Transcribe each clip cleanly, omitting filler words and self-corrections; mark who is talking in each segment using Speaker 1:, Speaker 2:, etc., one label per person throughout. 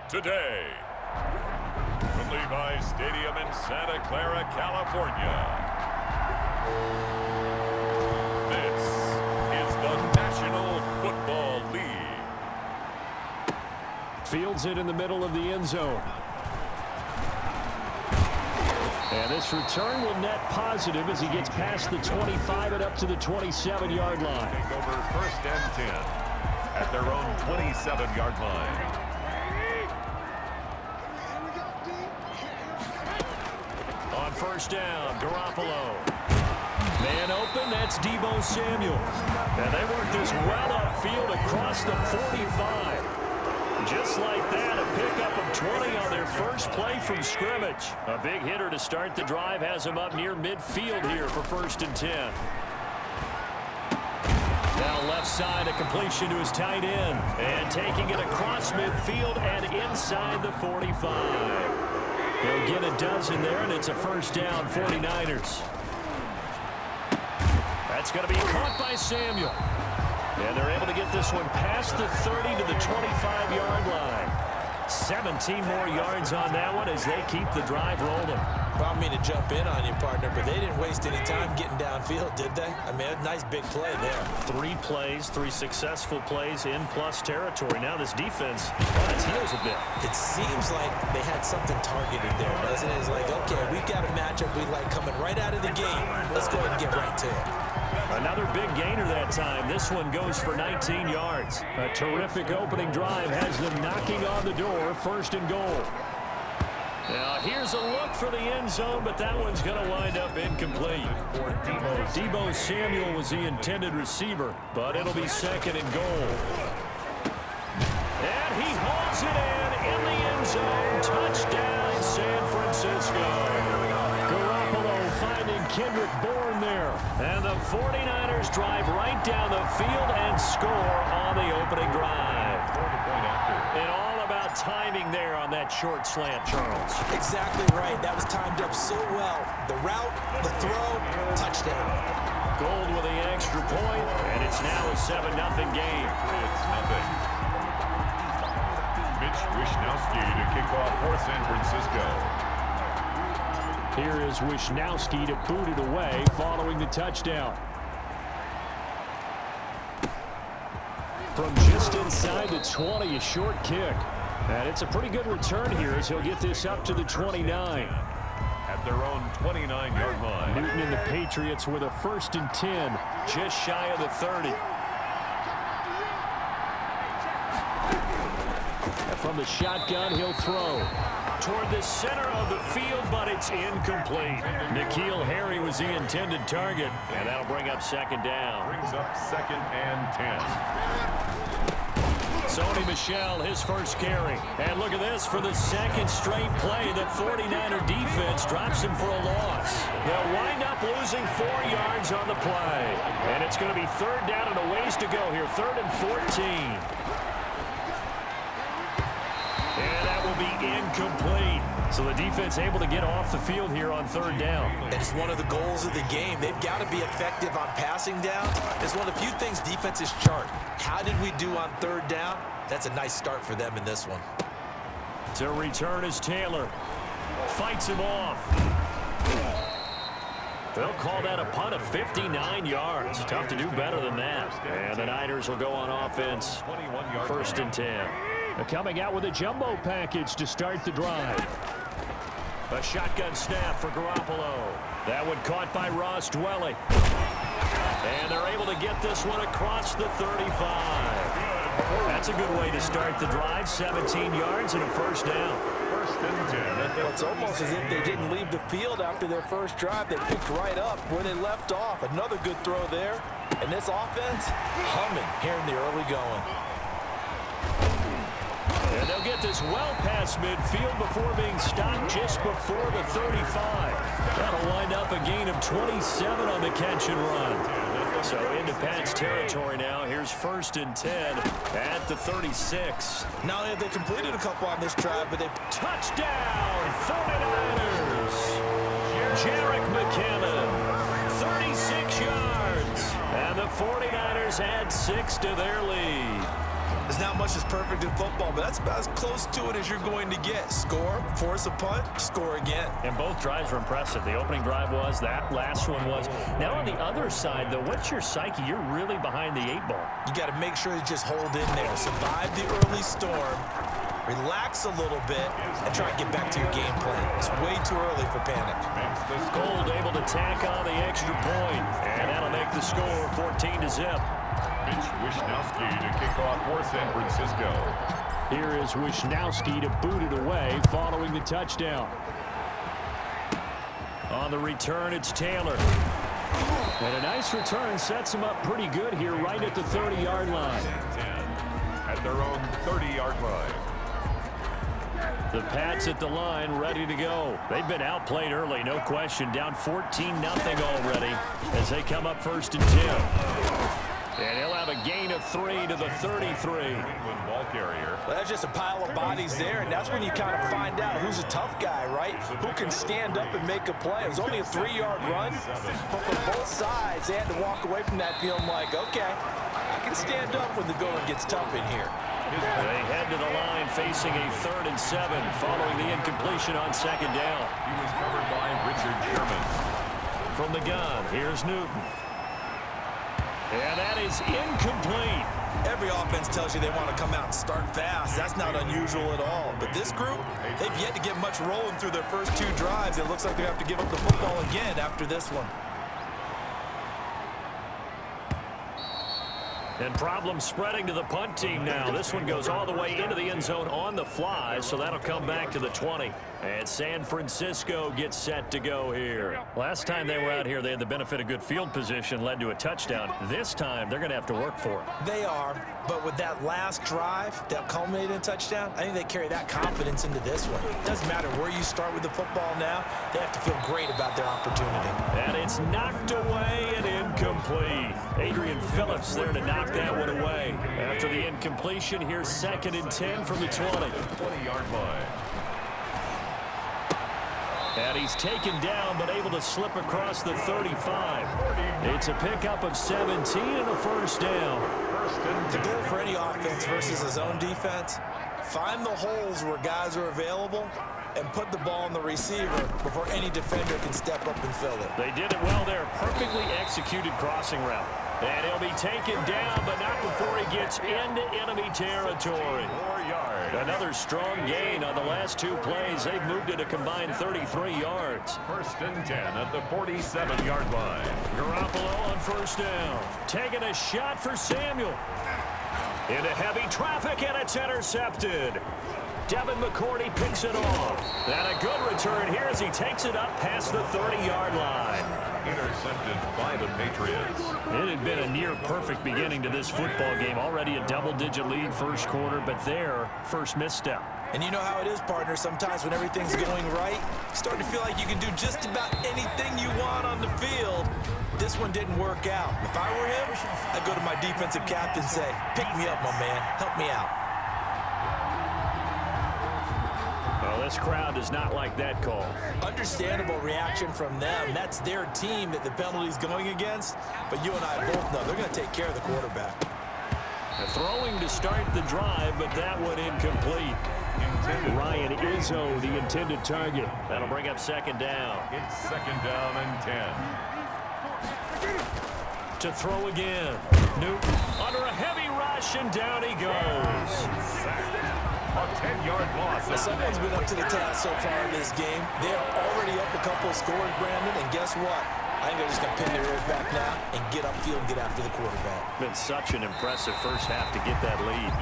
Speaker 1: today. From Levi's Stadium in Santa Clara, California. This is the National Football League.
Speaker 2: Fields it in the middle of the end zone. And this return will net positive as he gets past the 25 and up to the 27-yard line.
Speaker 1: Take over 1st and 10 at their own 27-yard line.
Speaker 2: On 1st down, Garoppolo. Man open, that's Deebo Samuel. And they work this well upfield across the 45. Just like that, a pickup of 20 on their first play from scrimmage. A big hitter to start the drive has him up near midfield here for 1st and 10. Now left side, a completion to his tight end. And taking it across midfield and inside the 45. He'll get a dozen there, and it's a 1st down, 49ers. That's going to be caught by Samuel. And they're able to get this one past the 30 to the 25-yard line. 17 more yards on that one as they keep the drive rolling.
Speaker 3: Well, I mean to jump in on you, partner, but they didn't waste any time getting downfield, did they? I mean, a nice big play there.
Speaker 2: 3 plays, 3 successful plays in plus territory. Now this defense on its heels a bit.
Speaker 3: It seems like they had something targeted there, doesn't it? It's like, okay, we've got a matchup we like coming right out of the gate. Let's go ahead and get right to it.
Speaker 2: Another big gainer that time. This one goes for 19 yards. A terrific opening drive has them knocking on the door, 1st and goal. Now here's a look for the end zone, but that one's going to wind up incomplete. Deebo Samuel was the intended receiver, but it'll be 2nd and goal. And he holds it in the end zone. Touchdown, San Francisco. Garoppolo finding Kendrick Bourne there. And the 49ers drive right down the field and score on the opening drive. And all about timing there on that short slant, Charles.
Speaker 3: Exactly right. That was timed up so well. The route, the throw, touchdown.
Speaker 2: Gold with the extra point, and it's now a 7-0 game.
Speaker 1: It's nothing. Mitch Wishnowsky to kick off for San Francisco.
Speaker 2: Here is Wishnowsky to boot it away following the touchdown. From just inside the 20, a short kick. And it's a pretty good return here as he'll get this up to the 29.
Speaker 1: At their own 29-yard line.
Speaker 2: Newton and the Patriots with a 1st and 10, just shy of the 30. And from the shotgun, he'll throw toward the center of the field, but it's incomplete. N'Keal Harry was the intended target, and that'll bring up 2nd down.
Speaker 1: Brings up 2nd and 10.
Speaker 2: Sony Michel, his first carry. And look at this, for the 2nd straight play, the 49er defense drops him for a loss. They'll wind up losing 4 yards on the play. And it's going to be 3rd down and a ways to go here, 3rd and 14. And that will be incomplete. So the defense able to get off the field here on 3rd down.
Speaker 3: And it's one of the goals of the game. They've got to be effective on passing down. It's one of the few things defenses chart. How did we do on 3rd down? That's a nice start for them in this one.
Speaker 2: To return is Taylor. Fights him off. They'll call that a punt of 59 yards. Tough to do better than that. And the Niners will go on offense. 1st and 10. Coming out with a jumbo package to start the drive. A shotgun snap for Garoppolo. That one caught by Ross Dwelly. And they're able to get this one across the 35. That's a good way to start the drive. 17 yards and a 1st down.
Speaker 1: 1st and 10.
Speaker 4: Well, it's almost as if they didn't leave the field after their first drive. They picked right up where they left off. Another good throw there. And this offense, humming here in the early going.
Speaker 2: And they'll get this well past midfield before being stopped just before the 35. That'll wind up a gain of 27 on the catch and run. So into Pat's territory now. Here's 1st and 10 at the 36.
Speaker 3: Not only have they completed a couple on this drive, but they...
Speaker 2: Touchdown, 49ers! Jerick McKinnon, 36 yards. And the 49ers add 6 to their lead.
Speaker 3: There's not much that's perfect in football, but that's about as close to it as you're going to get. Score, force a punt, score again.
Speaker 2: And both drives were impressive. The opening drive was, that last one was. Now on the other side, though, what's your psyche? You're really behind the 8 ball.
Speaker 3: You got to make sure you just hold in there. Survive the early storm, relax a little bit, and try and get back to your game plan. It's way too early for panic.
Speaker 2: Gold able to tack on the extra point, and that'll make the score 14-0.
Speaker 1: Mitch Wishnowsky to kick off for San Francisco.
Speaker 2: Here is Wishnowsky to boot it away following the touchdown. On the return, it's Taylor. And a nice return sets him up pretty good here right at the 30-yard line.
Speaker 1: 10 at their own 30-yard line.
Speaker 2: The Pats at the line ready to go. They've been outplayed early, no question. Down 14-0 already as they come up 1st and 10. And he'll have a gain of 3 to the 33.
Speaker 1: Ball carrier.
Speaker 4: Well, that's just a pile of bodies there, and that's when you kind of find out who's a tough guy, right? Who can stand up and make a play. It was only a 3-yard run, but for both sides, they had to walk away from that feeling like, okay, I can stand up when the going gets tough in here.
Speaker 2: They head to the line facing a 3rd and 7 following the incompletion on 2nd down.
Speaker 1: He was covered by Richard Sherman.
Speaker 2: From the gun, here's Newton. And that is incomplete.
Speaker 3: Every offense tells you they want to come out and start fast. That's not unusual at all. But this group, they've yet to get much rolling through their first 2 drives. It looks like they have to give up the football again after this one.
Speaker 2: And problems spreading to the punt team now. This one goes all the way into the end zone on the fly, so that'll come back to the 20. And San Francisco gets set to go here. Last time they were out here, they had the benefit of good field position, led to a touchdown. This time, they're going to have to work for it.
Speaker 3: They are, but with that last drive that culminated in a touchdown, I think they carry that confidence into this one. It doesn't matter where you start with the football now. They have to feel great about their opportunity.
Speaker 2: And it's knocked away and incomplete. Adrian Phillips there to knock that one away. After the incompletion, here's 2nd and 10 from the 20.
Speaker 1: 20-yard line.
Speaker 2: And he's taken down, but able to slip across the 35. It's a pickup of 17 and a 1st down.
Speaker 3: The goal for any offense versus his own defense, find the holes where guys are available and put the ball on the receiver before any defender can step up and fill it.
Speaker 2: They did it well there. Perfectly executed crossing route. And he'll be taken down, but not before he gets into enemy territory.
Speaker 1: 4 yards.
Speaker 2: Another strong gain on the last 2 plays. They've moved it a combined 33 yards.
Speaker 1: 1st and 10 at the 47-yard line.
Speaker 2: Garoppolo on 1st down. Taking a shot for Samuel. Into heavy traffic, and it's intercepted. Devin McCourty picks it off. And a good return here as he takes it up past the 30-yard line.
Speaker 1: Intercepted by the Patriots.
Speaker 2: It had been a near-perfect beginning to this football game. Already a double-digit lead 1st quarter, but their first misstep.
Speaker 3: And you know how it is, partner. Sometimes when everything's going right, you start to feel like you can do just about anything you want on the field. This one didn't work out. If I were him, I'd go to my defensive captain and say, pick me up, my man. Help me out.
Speaker 2: Well, this crowd does not like that call.
Speaker 3: Understandable reaction from them. That's their team that the penalty's going against. But you and I both know they're going to take care of the quarterback.
Speaker 2: Throwing to start the drive, but that one incomplete. Ryan Izzo, the intended target. That'll bring up 2nd down.
Speaker 1: It's 2nd down and 10.
Speaker 2: To throw again. Newton under a heavy rush, and down he goes.
Speaker 1: A 10-yard loss.
Speaker 3: Someone's been up to the task so far in this game. They're already up a couple of scores, Brandon, and guess what? I think they're just going to pin their ears back now and get upfield and get after the quarterback.
Speaker 2: Been such an impressive first half to get that lead.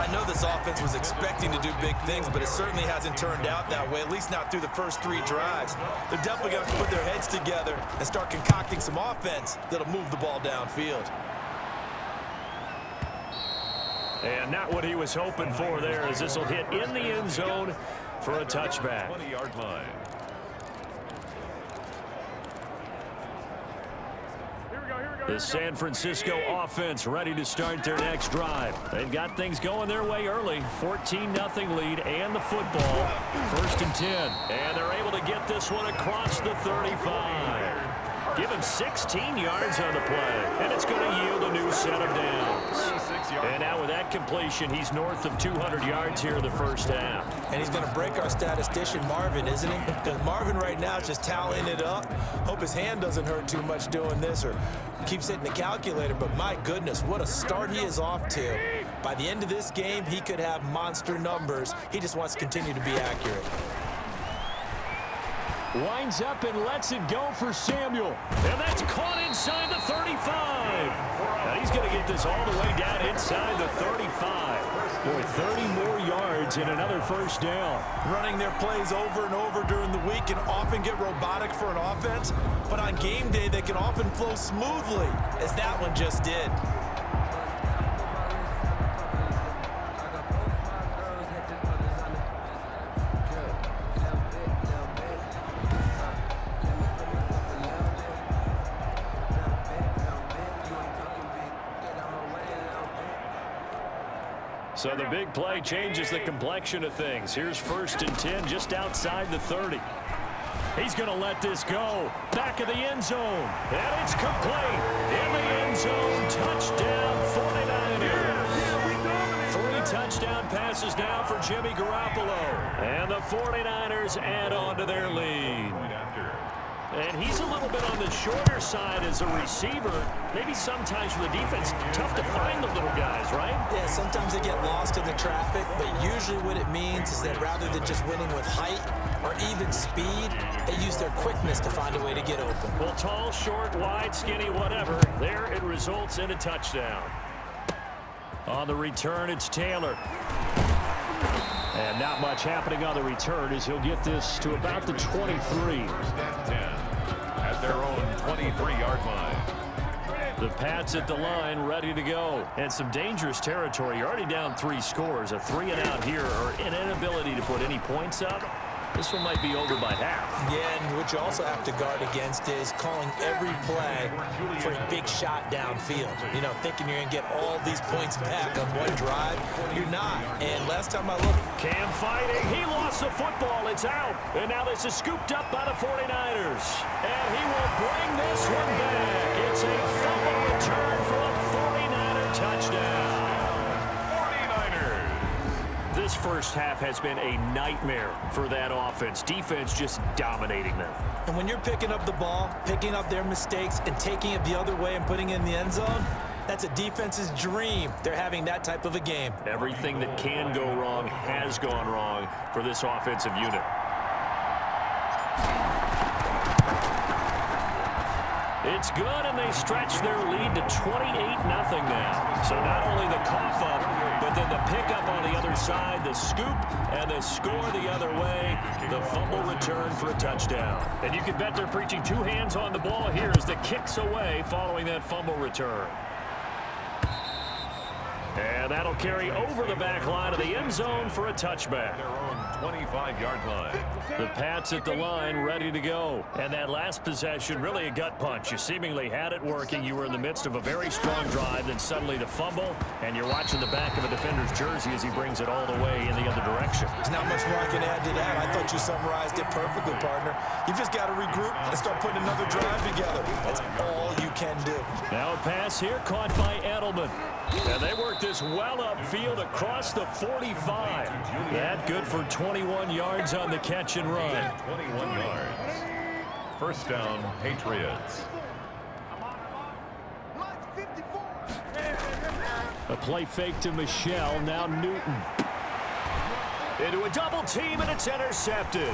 Speaker 3: I know this offense was expecting to do big things, but it certainly hasn't turned out that way, at least not through the first 3 drives. They're definitely going to put their heads together and start concocting some offense that'll move the ball downfield.
Speaker 2: And not what he was hoping for there, as this will hit in the end zone for a touchback.
Speaker 1: 20-yard line.
Speaker 2: The San Francisco offense ready to start their next drive. They've got things going their way early. 14-0 lead and the football. 1st and 10. And they're able to get this one across the 35. Give him 16 yards on the play, and it's going to yield a new set of downs. And now with that completion, he's north of 200 yards here in the first half.
Speaker 3: And he's going to break our statistician, Marvin, isn't he? Because Marvin right now is just tallying it up. Hope his hand doesn't hurt too much doing this or keeps hitting the calculator. But my goodness, what a start he is off to. By the end of this game, he could have monster numbers. He just wants to continue to be accurate.
Speaker 2: Winds up and lets it go for Samuel. And that's caught inside the 35. Now he's going to get this all the way down inside the 35. Boy, 30 more yards and another first down.
Speaker 3: Running their plays over and over during the week can often get robotic for an offense, but on game day they can often flow smoothly, as that one just did.
Speaker 2: So the big play changes the complexion of things. Here's 1st and 10 just outside the 30. He's going to let this go. Back of the end zone. And it's complete. In the end zone. Touchdown 49ers. 3 touchdown passes now for Jimmy Garoppolo. And the 49ers add on to their lead. And he's a little bit on the shorter side as a receiver. Maybe sometimes for the defense, tough to find the little guys, right?
Speaker 3: Yeah, sometimes they get lost in the traffic, but usually what it means is that rather than just winning with height or even speed, they use their quickness to find a way to get open.
Speaker 2: Well, tall, short, wide, skinny, whatever, there it results in a touchdown. On the return, it's Taylor. And not much happening on the return as he'll get this to about the 23.
Speaker 1: At their own 23-yard line.
Speaker 2: The Pats at the line, ready to go. And some dangerous territory. You're already down 3 scores. A 3-and-out here, or an inability to put any points up. This one might be over by half.
Speaker 3: Yeah, and what you also have to guard against is calling every play for a big shot downfield. You know, thinking you're going to get all these points back on one drive. You're not. And last time I looked...
Speaker 2: Cam fighting. He lost the football. It's out. And now this is scooped up by the 49ers. And he will bring this one back. It's a fumble return for a 49er touchdown. This first half has been a nightmare for that offense. Defense just dominating them.
Speaker 3: And when you're picking up the ball, picking up their mistakes, and taking it the other way and putting it in the end zone, that's a defense's dream. They're having that type of a game.
Speaker 2: Everything that can go wrong has gone wrong for this offensive unit. It's good, and they stretch their lead to 28-0 now. So not only the cough up, but then the pickup on the other side, the scoop, and the score the other way, the fumble return for a touchdown. And you can bet they're preaching 2 hands on the ball here as the kick's away following that fumble return. And that'll carry over the back line of the end zone for a touchback.
Speaker 1: Their own 25-yard line.
Speaker 2: The Pats at the line, ready to go. And that last possession, really a gut punch. You seemingly had it working. You were in the midst of a very strong drive, then suddenly the fumble, and you're watching the back of a defender's jersey as he brings it all the way in the other direction.
Speaker 3: There's not much more I can add to that. I thought you summarized it perfectly, partner. You've just got to regroup and start putting another drive together. That's all you can do.
Speaker 2: Now a pass here caught by Edelman. And they work this well upfield across the 45. That good for 21 yards on the catch and run.
Speaker 1: 21 yards. First down, Patriots.
Speaker 2: A play fake to Michelle, now Newton. Into a double team, and it's intercepted.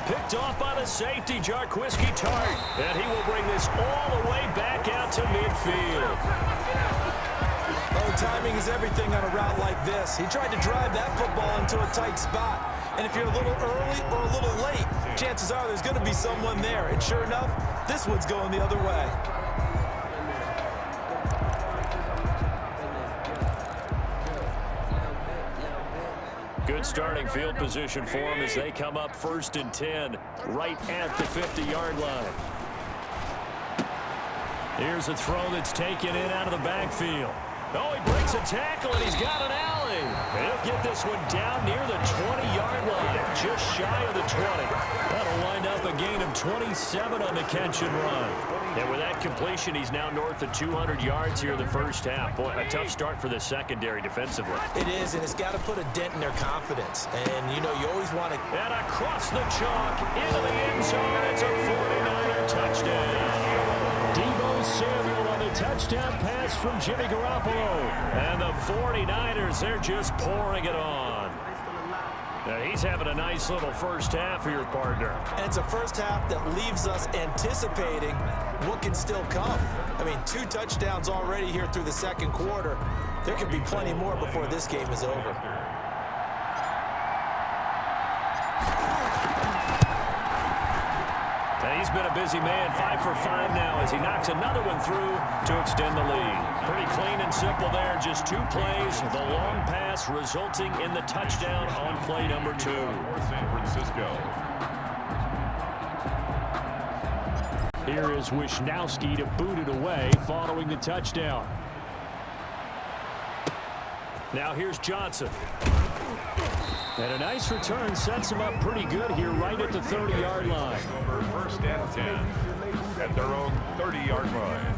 Speaker 2: Picked off by the safety, Jarquiski Tart. And he will bring this all the way back out to midfield.
Speaker 3: Oh, timing is everything on a route like this. He tried to drive that football into a tight spot. And if you're a little early or a little late, chances are there's going to be someone there. And sure enough, this one's going the other way.
Speaker 2: Good starting field position for them as they come up 1st and 10 right at the 50-yard line. Here's a throw that's taken in out of the backfield. Oh, he breaks a tackle, and he's got an alley. He'll get this one down near the 20-yard line, just shy of the 20. That'll wind up a gain of 27 on the catch and run. And with that completion, he's now north of 200 yards here in the first half. Boy, a tough start for the secondary defensively.
Speaker 3: It is, and it's got to put a dent in their confidence. And, you know, you always want to...
Speaker 2: And across the chalk, into the end zone. It's a 49er touchdown. Deebo Samuel on the touchdown pass from Jimmy Garoppolo. And the 49ers, they're just pouring it on. Now he's having a nice little first half for your partner.
Speaker 3: And it's a first half that leaves us anticipating what can still come. I mean, 2 touchdowns already here through the second quarter. There could be plenty more before this game is over.
Speaker 2: And he's been a busy man, 5 for 5 now as he knocks another one through to extend the lead. Pretty clean and simple there, just 2 plays. The long pass resulting in the touchdown on play number 2.
Speaker 1: San Francisco.
Speaker 2: Here is Wishnowski to boot it away following the touchdown. Now here's Johnson. And a nice return sets him up pretty good here right at the 30-yard line.
Speaker 1: Over 1st and 10 at their own 30-yard line.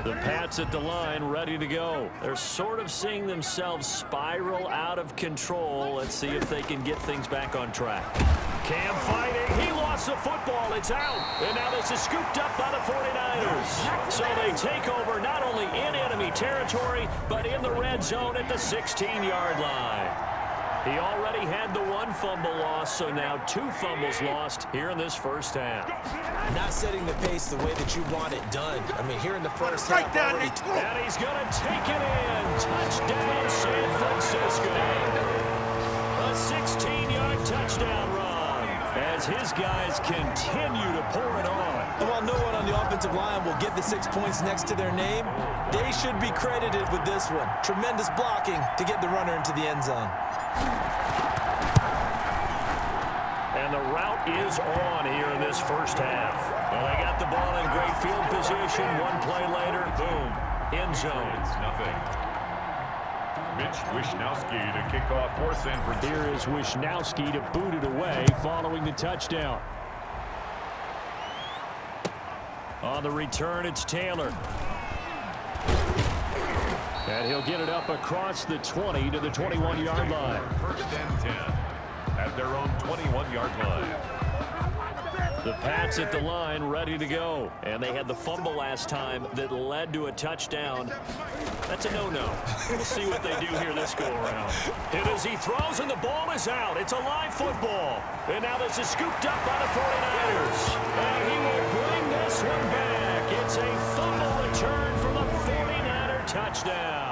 Speaker 2: The Pats at the line ready to go. They're sort of seeing themselves spiral out of control. Let's see if they can get things back on track. Cam fighting. He lost the football. It's out. And now this is scooped up by the 49ers. So they take over not only in enemy territory, but in the red zone at the 16-yard line. He already had the 1 fumble loss, so now 2 fumbles lost here in this first half.
Speaker 3: Not setting the pace the way that you want it done. I mean, here in the first half already.
Speaker 2: And he's going to take it in. Touchdown, San Francisco. A 16-yard touchdown run as his guys continue to pour it on.
Speaker 3: And while no one on the offensive line will get the 6 points next to their name, they should be credited with this one. Tremendous blocking to get the runner into the end zone.
Speaker 2: And the route is on here in this first half. Well, they got the ball in great field position. 1 play later, boom, end zone.
Speaker 1: It's nothing. Mitch Wishnowski to kick off for San Francisco.
Speaker 2: Here is Wishnowski to boot it away following the touchdown. On the return, it's Taylor. And he'll get it up across the 20 to the 21-yard line.
Speaker 1: 1st and 10 at their own 21-yard line.
Speaker 2: The Pats at the line ready to go. And they had the fumble last time that led to a touchdown. That's a no-no. We'll see what they do here this go-around. And as he throws and the ball is out, it's a live football. And now this is scooped up by the 49ers. And he will bring this one back. It's a fumble return for the 49er touchdown.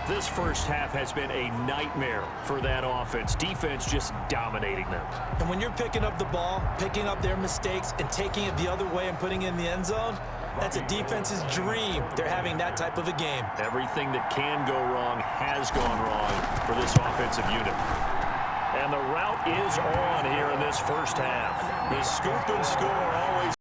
Speaker 2: This first half has been a nightmare for that offense. Defense just dominating them.
Speaker 3: And when you're picking up the ball, picking up their mistakes, and taking it the other way and putting it in the end zone, that's a defense's dream. They're having that type of a game.
Speaker 2: Everything that can go wrong has gone wrong for this offensive unit. And the route is on here in this first half. The scoop and score always